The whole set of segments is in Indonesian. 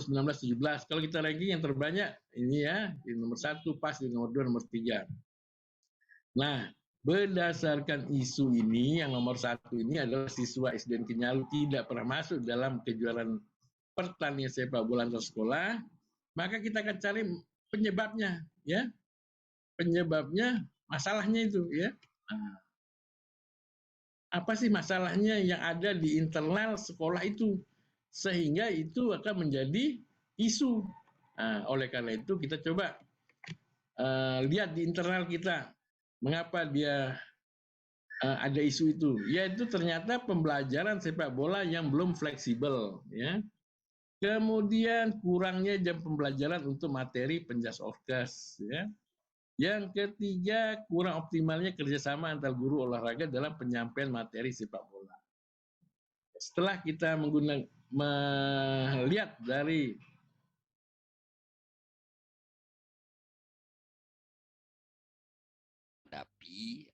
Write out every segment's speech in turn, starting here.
19-17. Kalau kita ranking yang terbanyak ini ya, di nomor 1 PAS, di nomor 2, nomor 3. Nah, berdasarkan isu ini, yang nomor 1 ini adalah siswa SDN Kenyalu tidak pernah masuk dalam kejuaraan pertandingan sepak bola antar sekolah, maka kita akan cari penyebabnya, ya. Penyebabnya, masalahnya itu, ya. Nah, apa sih masalahnya yang ada di internal sekolah itu sehingga itu akan menjadi isu. Nah, oleh karena itu kita coba lihat di internal kita mengapa dia ada isu itu, yaitu ternyata pembelajaran sepak bola yang belum fleksibel, ya. Kemudian kurangnya jam pembelajaran untuk materi penjas orkes, ya. Yang ketiga, kurang optimalnya kerjasama antar guru olahraga dalam penyampaian materi sepak bola. Setelah kita melihat dari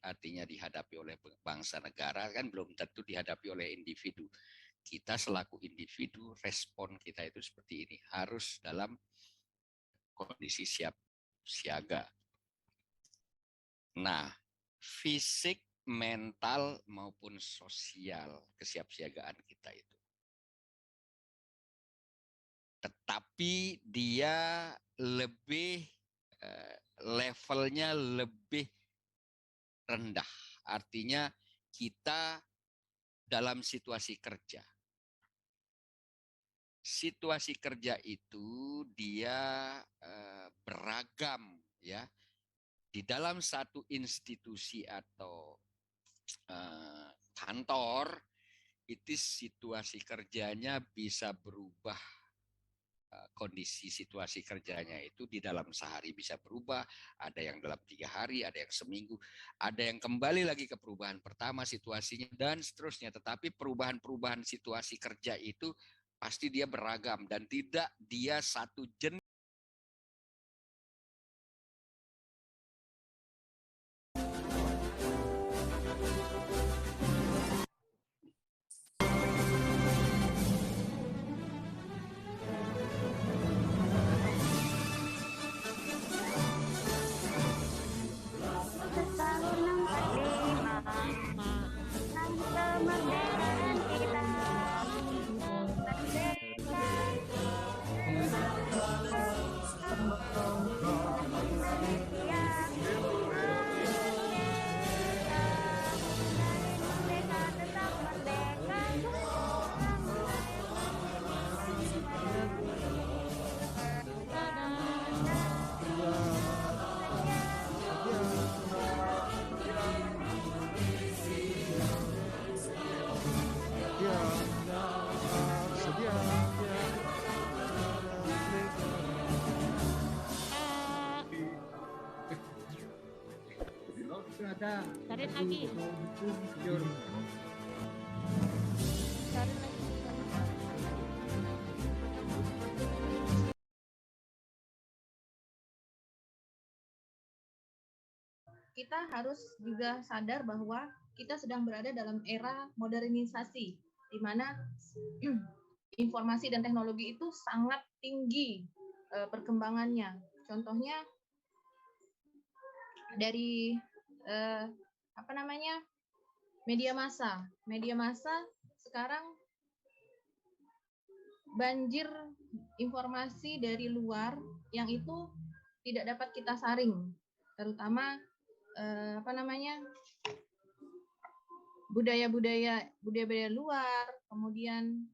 artinya dihadapi oleh bangsa negara, kan belum tentu dihadapi oleh individu. Kita selaku individu, respon kita itu seperti ini, harus dalam kondisi siap siaga. Nah, fisik, mental maupun sosial kesiapsiagaan kita itu. Tetapi dia lebih levelnya lebih rendah. Artinya kita dalam situasi kerja. Situasi kerja itu dia beragam, ya. Di dalam satu institusi atau kantor, itu situasi kerjanya bisa berubah. Kondisi situasi kerjanya itu di dalam sehari bisa berubah, ada yang dalam 3 hari, ada yang seminggu, ada yang kembali lagi ke perubahan pertama situasinya, dan seterusnya. Tetapi perubahan-perubahan situasi kerja itu pasti dia beragam dan tidak dia satu jenis. Cari lagi. Kita harus juga sadar bahwa kita sedang berada dalam era modernisasi, di mana informasi dan teknologi itu sangat tinggi perkembangannya. Contohnya dari media massa. Media massa sekarang banjir informasi dari luar yang itu tidak dapat kita saring, terutama budaya-budaya luar, kemudian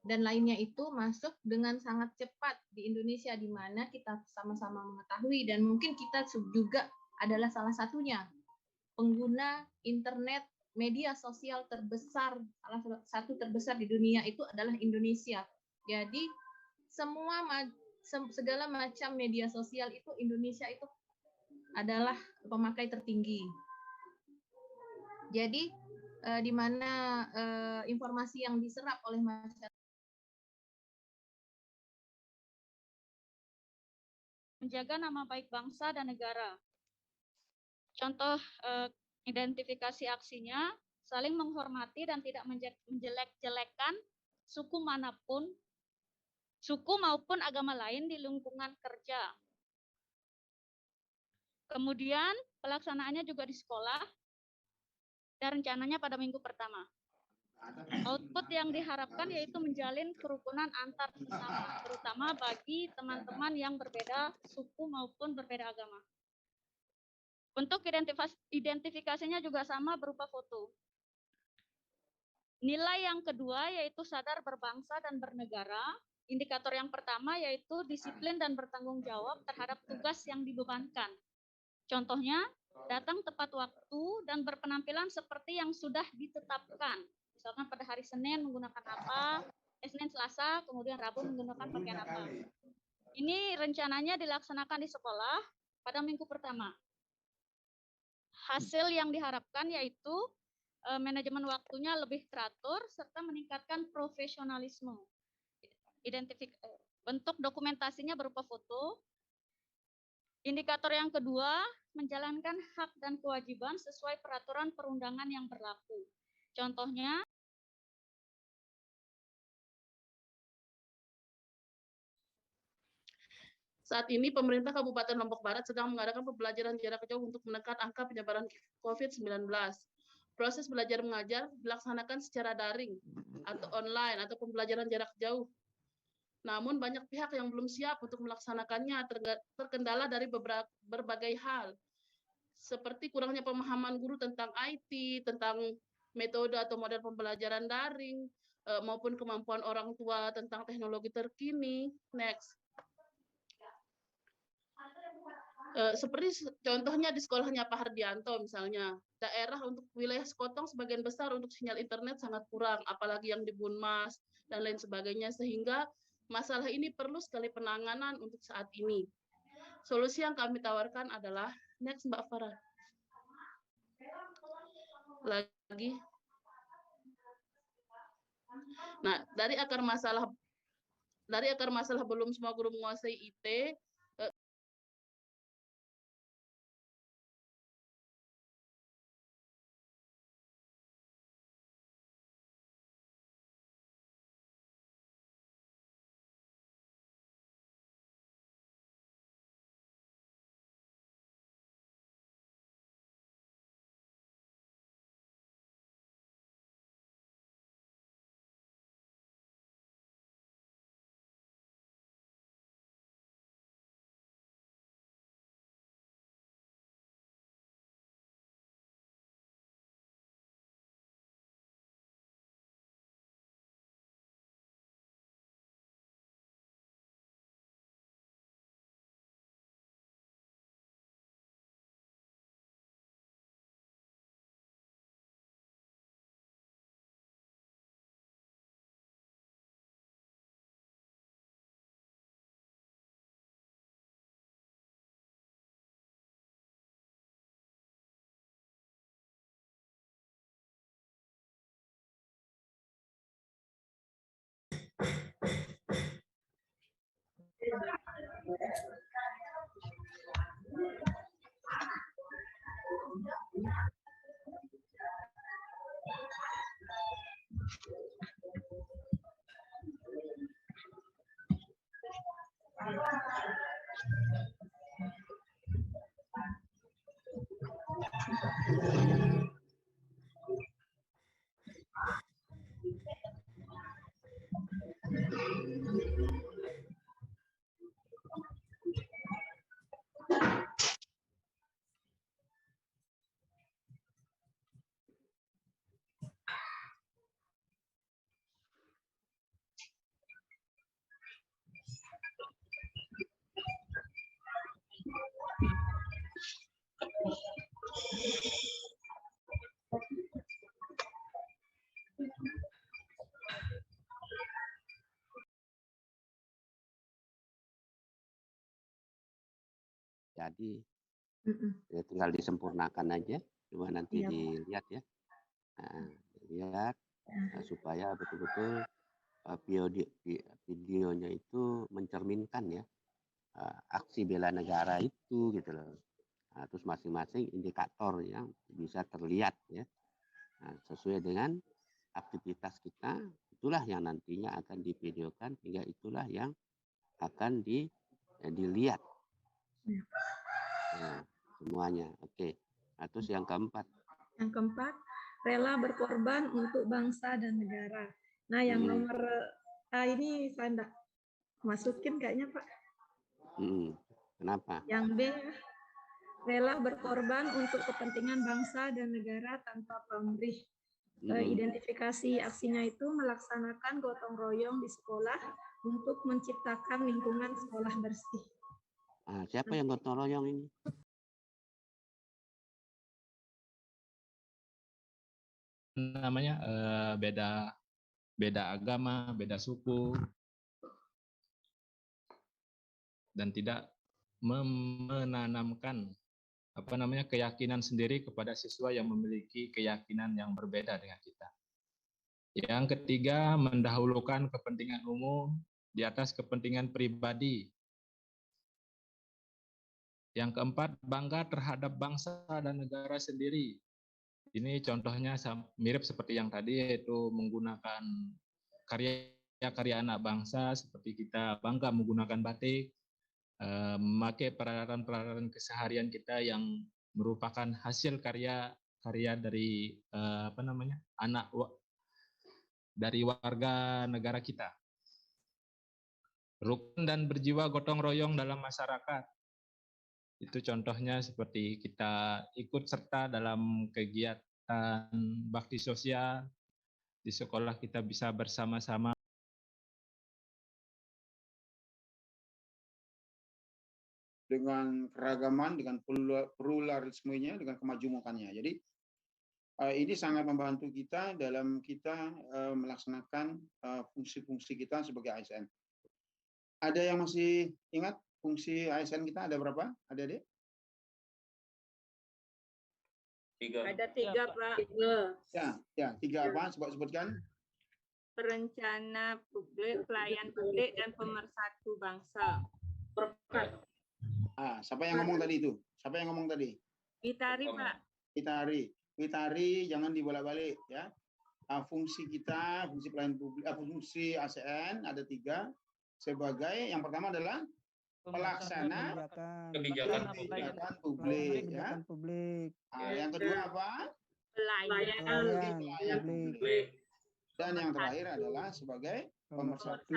dan lainnya itu masuk dengan sangat cepat di Indonesia, di mana kita sama-sama mengetahui dan mungkin kita juga adalah salah satunya pengguna internet, media sosial terbesar, salah satu terbesar di dunia itu adalah Indonesia. Jadi segala macam media sosial itu Indonesia itu adalah pemakai tertinggi. Jadi di mana informasi yang diserap oleh masyarakat menjaga nama baik bangsa dan negara. Contoh identifikasi aksinya, saling menghormati dan tidak menjelek-jelekan suku manapun, suku maupun agama lain di lingkungan kerja. Kemudian pelaksanaannya juga di sekolah dan rencananya pada minggu pertama. Output yang diharapkan yaitu menjalin kerukunan antar sesama, terutama bagi teman-teman yang berbeda suku maupun berbeda agama. Untuk identifikasinya juga sama berupa foto. Nilai yang kedua yaitu sadar berbangsa dan bernegara. Indikator yang pertama yaitu disiplin dan bertanggung jawab terhadap tugas yang dibebankan. Contohnya, datang tepat waktu dan berpenampilan seperti yang sudah ditetapkan. Misalkan pada hari Senin menggunakan apa, Senin, Selasa, kemudian Rabu menggunakan pakaian apa. Ini rencananya dilaksanakan di sekolah pada minggu pertama. Hasil yang diharapkan yaitu manajemen waktunya lebih teratur serta meningkatkan profesionalisme. Bentuk dokumentasinya berupa foto. Indikator yang kedua, menjalankan hak dan kewajiban sesuai peraturan perundangan yang berlaku. Contohnya, saat ini pemerintah Kabupaten Lombok Barat sedang mengadakan pembelajaran jarak jauh untuk menekan angka penyebaran COVID-19. Proses belajar mengajar dilaksanakan secara daring atau online atau pembelajaran jarak jauh. Namun banyak pihak yang belum siap untuk melaksanakannya terkendala dari berbagai hal, seperti kurangnya pemahaman guru tentang IT, tentang metode atau model pembelajaran daring, maupun kemampuan orang tua tentang teknologi terkini. Next. Seperti contohnya di sekolahnya Pak Hardianto misalnya, daerah untuk wilayah Sekotong sebagian besar untuk sinyal internet sangat kurang, apalagi yang di Bunmas dan lain sebagainya, sehingga masalah ini perlu sekali penanganan untuk saat ini. Solusi yang kami tawarkan adalah, next Mbak Farah. Lagi. Nah, dari akar masalah belum semua guru menguasai IT, Jadi ya tinggal disempurnakan aja, coba nanti dilihat ya. Nah, lihat supaya betul-betul videonya itu mencerminkan ya aksi bela negara itu gitu loh. Nah, terus masing-masing indikator yang bisa terlihat ya. Nah, sesuai dengan aktivitas kita itulah yang nantinya akan divideokan, hingga itulah yang akan dilihat. Nah, semuanya. Oke. Nah, terus yang keempat. Yang keempat, rela berkorban untuk bangsa dan negara. Nah, yang nomor ini saya enggak masukin kayaknya, Pak. Kenapa? Yang B, rela berkorban untuk kepentingan bangsa dan negara tanpa pamrih. Identifikasi aksinya itu melaksanakan gotong royong di sekolah untuk menciptakan lingkungan sekolah bersih. Siapa yang gotong royong ini? Namanya beda agama, beda suku, dan tidak menanamkan keyakinan sendiri kepada siswa yang memiliki keyakinan yang berbeda dengan kita. Yang ketiga, mendahulukan kepentingan umum di atas kepentingan pribadi. Yang keempat, bangga terhadap bangsa dan negara sendiri. Ini contohnya mirip seperti yang tadi, yaitu menggunakan karya-karya anak bangsa, seperti kita bangga menggunakan batik, memakai peralatan-peralatan keseharian kita yang merupakan hasil karya dari dari warga negara kita. Rukun dan berjiwa gotong royong dalam masyarakat. Itu contohnya seperti kita ikut serta dalam kegiatan bakti sosial di sekolah, kita bisa bersama-sama dengan keragaman, dengan pluralismenya, dengan kemajemukannya. Jadi ini sangat membantu kita dalam kita melaksanakan fungsi-fungsi kita sebagai ASN. Ada yang masih ingat fungsi ASN kita ada berapa? Adik-adik? 3. Ada 3, Pak. Ya, 3 apa? Sebutkan. Perencana publik, pelayan publik, dan pemersatu bangsa. Siapa yang ngomong tadi itu? Siapa yang ngomong tadi? Witari, Pak. Witari, jangan dibolak-balik ya. Fungsi kita, fungsi pelayan publik, fungsi ASN ada 3. Sebagai yang pertama adalah pelaksana kebijakan publik ya. Yang kedua apa? Pelayan publik. Dan yang terakhir adalah sebagai pemersatu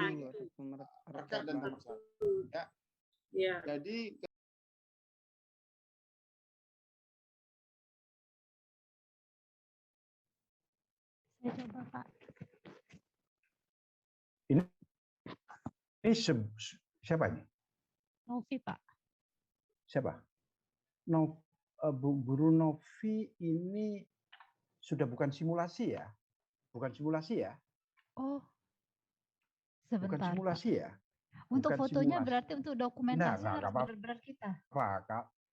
rakyat dan pemersatu ya. Jadi Saya coba, Pak. Ini siapa ini? Novi, Pak. Siapa? Guru Novi ini sudah bukan simulasi ya? Bukan simulasi ya? Oh, sebentar. Bukan simulasi ya? Untuk bukan fotonya simulasi. berarti untuk dokumentasi harus apa-apa. benar-benar kita.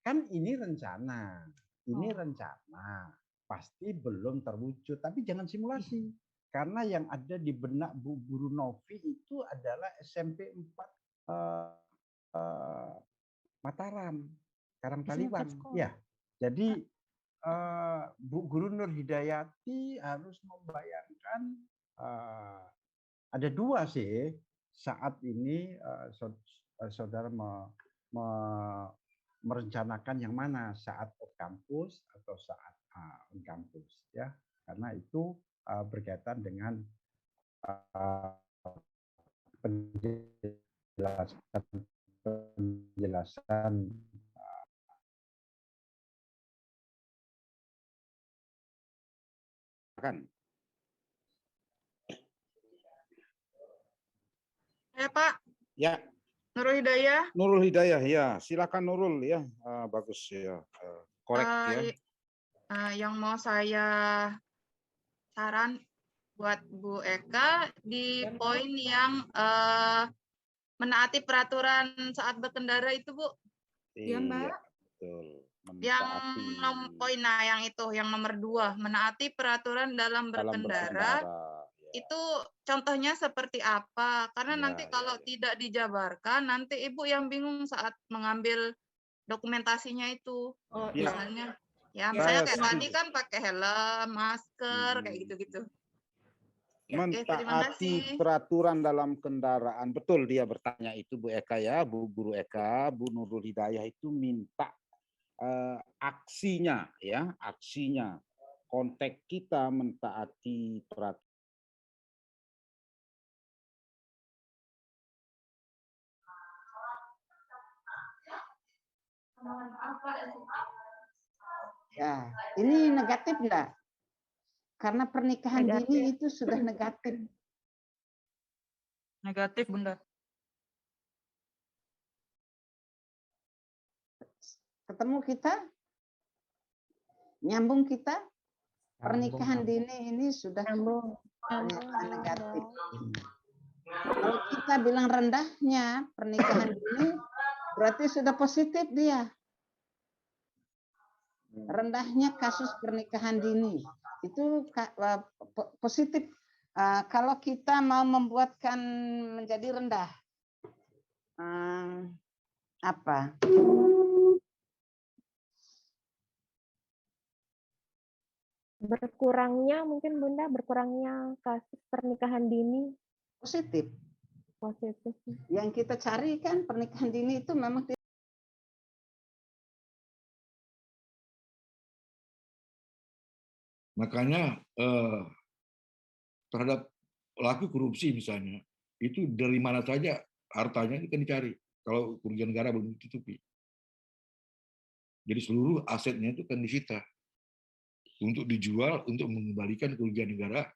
Kan ini rencana. Ini rencana. Pasti belum terwujud, tapi jangan simulasi. Karena yang ada di benak Bu Guru Novi itu adalah SMP 4 Mataram, Karangtaliwang. Ya, jadi Bu Guru Nur Hidayati harus membayangkan ada 2 sih saat ini saudara merencanakan yang mana, saat off kampus atau saat on kampus ya, karena itu berkaitan dengan penjelasan kan. Ya, Pak. Ya. Nurul Hidayah. Nurul Hidayah ya, silakan Nurul ya. Bagus ya. Korek ya. Yang mau saya saran buat Bu Eka di poin yang menaati peraturan saat berkendara itu, Bu. Iya, Mbak. Betul. Yang poin yang itu, yang nomor 2, menaati peraturan dalam berkendara. Itu contohnya seperti apa? Karena nanti kalau tidak dijabarkan, nanti Ibu yang bingung saat mengambil dokumentasinya itu. Misalnya, misalnya kayak tadi kan pakai helm, masker, kayak gitu-gitu. Mentaati peraturan dalam kendaraan. Betul dia bertanya itu Bu Eka ya, Bu Guru Eka, Bu Nurul Hidayah itu minta aksinya ya, aksinya. Konteks kita mentaati peraturan. Ya, ini negatif enggak? Karena pernikahan dini itu sudah negatif. Negatif, Bunda. Ketemu kita? Nyambung kita? Pernikahan dini ini sudah negatif. Kalau kita bilang rendahnya pernikahan dini, berarti sudah positif dia. Rendahnya kasus pernikahan dini itu positif. Kalau kita mau membuatkan menjadi rendah, apa? Berkurangnya mungkin Bunda, berkurangnya kasus pernikahan dini. Positif. Positif. Yang kita cari kan pernikahan dini itu memang makanya terhadap pelaku korupsi misalnya, itu dari mana saja hartanya itu kan dicari kalau kerugian negara belum ditutupi. Jadi seluruh asetnya itu kan disita untuk dijual untuk mengembalikan kerugian negara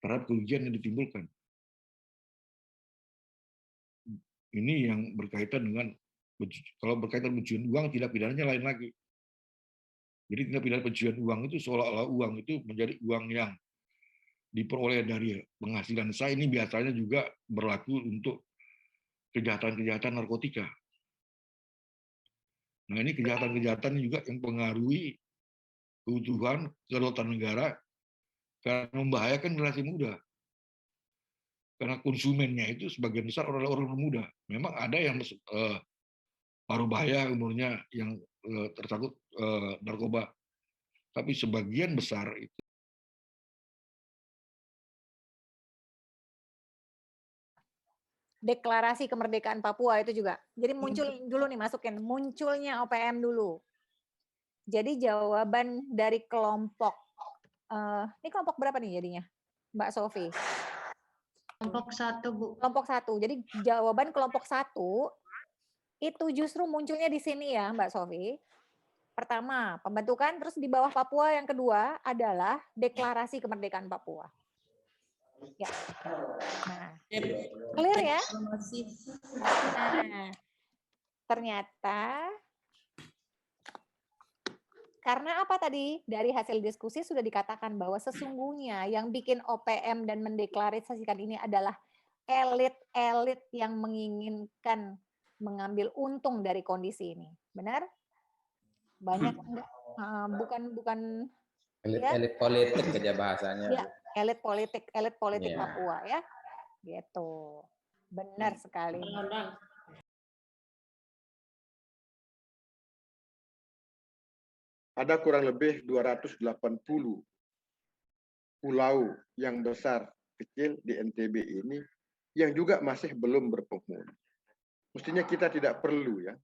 terhadap kerugian yang ditimbulkan. Ini yang berkaitan dengan, kalau berkaitan pencucian uang, tidak pidananya lain lagi. Jadi tindak pidana pencucian uang itu seolah-olah uang itu menjadi uang yang diperoleh dari penghasilan saya. Ini biasanya juga berlaku untuk kejahatan-kejahatan narkotika. Nah ini kejahatan-kejahatan juga yang mempengaruhi keutuhan kedaulatan negara karena membahayakan generasi muda. Karena konsumennya itu sebagian besar adalah orang muda. Memang ada yang paruh baya umurnya yang tersangkut narkoba, tapi sebagian besar itu. Deklarasi kemerdekaan Papua itu juga. Jadi muncul dulu nih, masukin munculnya OPM dulu. Jadi jawaban dari kelompok, ini kelompok berapa nih jadinya, Mbak Sofi? Kelompok 1, Bu. Kelompok 1. Jadi jawaban kelompok 1 itu justru munculnya di sini ya, Mbak Sofi. Pertama, pembentukan, terus di bawah Papua yang kedua adalah deklarasi kemerdekaan Papua. Ya. Nah, clear ya? Nah, ternyata karena apa tadi? Dari hasil diskusi sudah dikatakan bahwa sesungguhnya yang bikin OPM dan mendeklarasikan ini adalah elit-elit yang menginginkan mengambil untung dari kondisi ini. Benar? Banyak enggak? Bukan elit politik aja bahasanya. Ya, elit politik Ya. Papua ya. Gitu. Benar sekali. Ada kurang lebih 280 pulau yang besar kecil di NTB ini yang juga masih belum berpenghuni. Mestinya kita tidak perlu ya,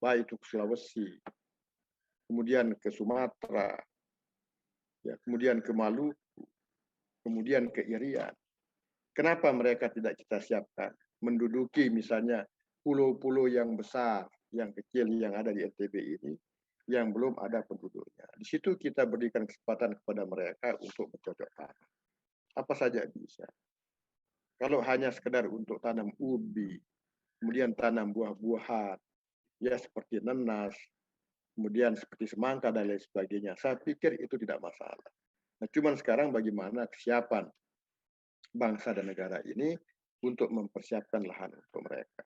baik itu ke Sulawesi, kemudian ke Sumatera, ya, kemudian ke Maluku, kemudian ke Irian. Kenapa mereka tidak kita siapkan menduduki misalnya pulau-pulau yang besar, yang kecil yang ada di NTB ini, yang belum ada penduduknya. Di situ kita berikan kesempatan kepada mereka untuk bercocok tanam. Apa saja bisa. Kalau hanya sekedar untuk tanam ubi, kemudian tanam buah-buahan, ya seperti nenas, kemudian seperti semangka dan lain sebagainya, saya pikir itu tidak masalah. Nah, cuman sekarang bagaimana kesiapan bangsa dan negara ini untuk mempersiapkan lahan untuk mereka.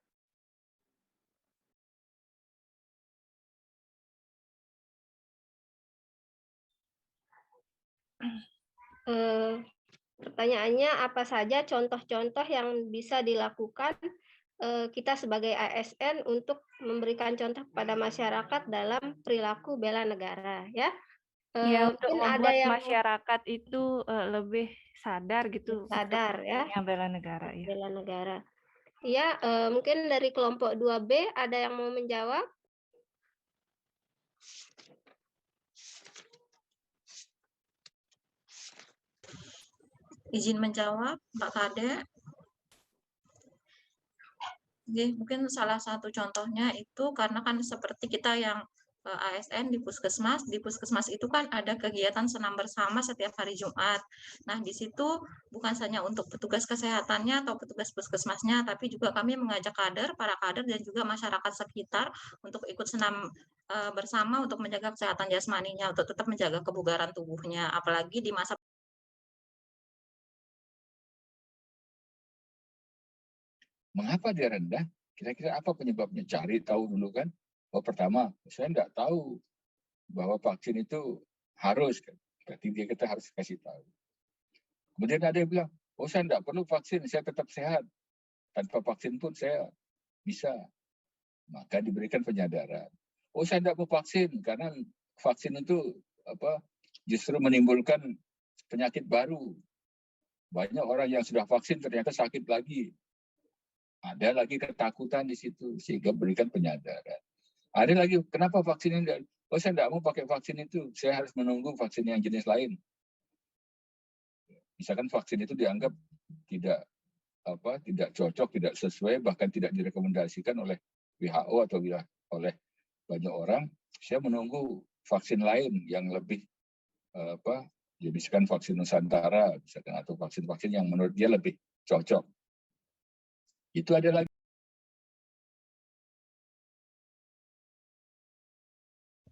Pertanyaannya, apa saja contoh-contoh yang bisa dilakukan kita sebagai ASN untuk memberikan contoh kepada masyarakat dalam perilaku bela negara, ya? Ya, untuk Mungkin ada membuat yang masyarakat itu lebih sadar gitu untuk sadar ya, pentingnya bela negara ya. bela negara. Iya, mungkin dari kelompok 2B ada yang mau menjawab? Izin menjawab, Mbak Kade. Oke, mungkin salah satu contohnya itu karena kan seperti kita yang ASN di puskesmas itu kan ada kegiatan senam bersama setiap hari Jumat. Nah, di situ bukan hanya untuk petugas kesehatannya atau petugas puskesmasnya, tapi juga kami mengajak para kader dan juga masyarakat sekitar untuk ikut senam bersama untuk menjaga kesehatan jasmaninya, untuk tetap menjaga kebugaran tubuhnya, apalagi di masa Mengapa dia rendah? Kira-kira apa penyebabnya? Cari tahu dulu kan. Oh, pertama, saya nggak tahu bahwa vaksin itu harus. Kan? Berarti kita harus kasih tahu. Kemudian ada yang bilang, oh saya nggak perlu vaksin, saya tetap sehat. Tanpa vaksin pun saya bisa. Maka diberikan penyadaran. Oh saya nggak mau vaksin, karena vaksin itu justru menimbulkan penyakit baru. Banyak orang yang sudah vaksin ternyata sakit lagi. Ada lagi ketakutan di situ, sehingga berikan penyadaran. Ada lagi, kenapa vaksin ini? Oh, saya tidak mau pakai vaksin itu, saya harus menunggu vaksin yang jenis lain. Misalkan vaksin itu dianggap tidak cocok, tidak sesuai, bahkan tidak direkomendasikan oleh WHO atau oleh banyak orang. Saya menunggu vaksin lain yang lebih ya misalkan vaksin Nusantara, misalkan, atau vaksin-vaksin yang menurut dia lebih cocok. Itu ada lagi.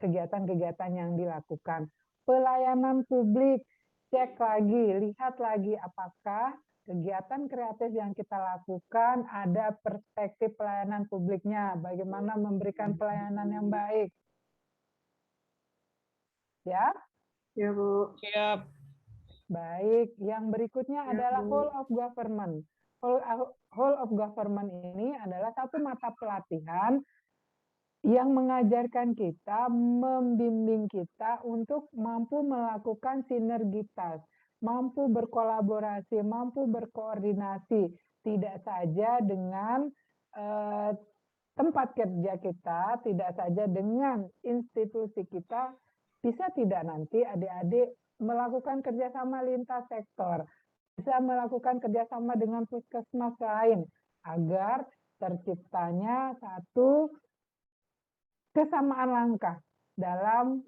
Kegiatan-kegiatan yang dilakukan. Pelayanan publik, cek lagi, lihat lagi apakah kegiatan kreatif yang kita lakukan ada perspektif pelayanan publiknya, bagaimana memberikan pelayanan yang baik. Ya? Ya, Bu. Siap. Baik, yang berikutnya adalah whole of government. Whole of government ini adalah satu mata pelatihan yang mengajarkan kita, membimbing kita untuk mampu melakukan sinergitas, mampu berkolaborasi, mampu berkoordinasi, tidak saja dengan tempat kerja kita, tidak saja dengan institusi kita, bisa tidak nanti adik-adik melakukan kerjasama lintas sektor, bisa melakukan kerjasama dengan puskesmas lain, agar terciptanya satu kesamaan langkah dalam